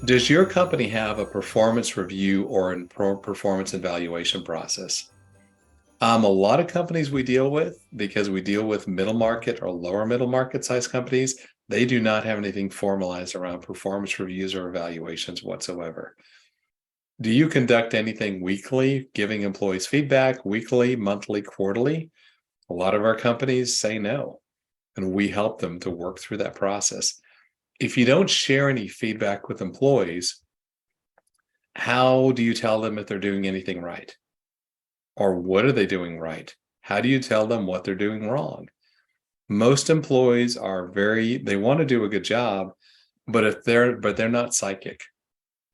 Does your company have a performance review or a performance evaluation process? A lot of companies we deal with, because we deal with middle market or lower middle market size companies, they do not have anything formalized around performance reviews or evaluations whatsoever. Do you conduct anything weekly, giving employees feedback weekly, monthly, quarterly? A lot of our companies say no, and we help them to work through that process. If you don't share any feedback with employees, how do you tell them if they're doing anything right? Or what are they doing right? How do you tell them what they're doing wrong? Most employees they want to do a good job, but they're not psychic.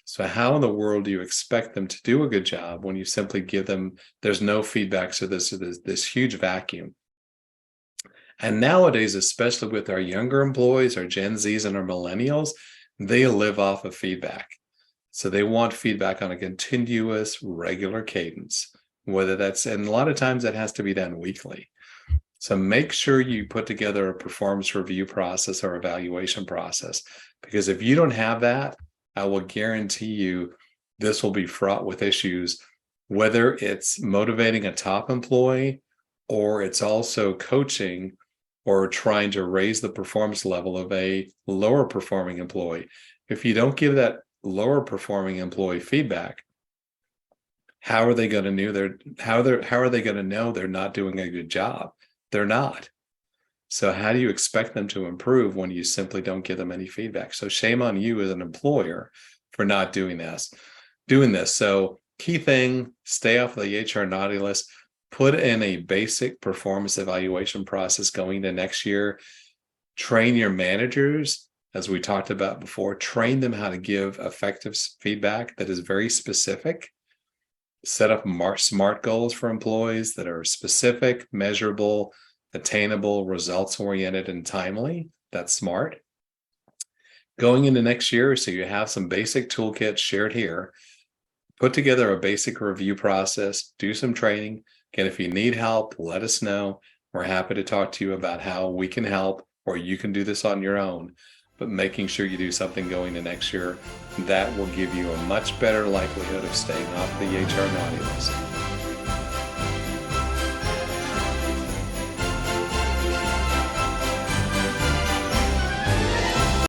So how in the world do you expect them to do a good job when you simply give them, there's no feedback, so this huge vacuum. And nowadays, especially with our younger employees, our Gen Zs and our millennials, they live off of feedback. So they want feedback on a continuous, regular cadence, and a lot of times that has to be done weekly. So make sure you put together a performance review process or evaluation process, because if you don't have that, I will guarantee you this will be fraught with issues, whether it's motivating a top employee or it's also coaching or trying to raise the performance level of a lower performing employee. If you don't give that lower performing employee feedback, how are they going to know they're not doing a good job? They're not. So how do you expect them to improve when you simply don't give them any feedback? So shame on you as an employer for not doing this. So key thing, stay off the HR naughty list. Put in a basic performance evaluation process going to next year. Train your managers, as we talked about before, train them how to give effective feedback that is very specific. Set up SMART goals for employees that are specific, measurable, attainable, results-oriented, and timely. That's SMART. Going into next year, so you have some basic toolkits shared here. Put together a basic review process, do some training. Again, if you need help, let us know. We're happy to talk to you about how we can help, or you can do this on your own. But making sure you do something going to next year, that will give you a much better likelihood of staying off the HR naughty list.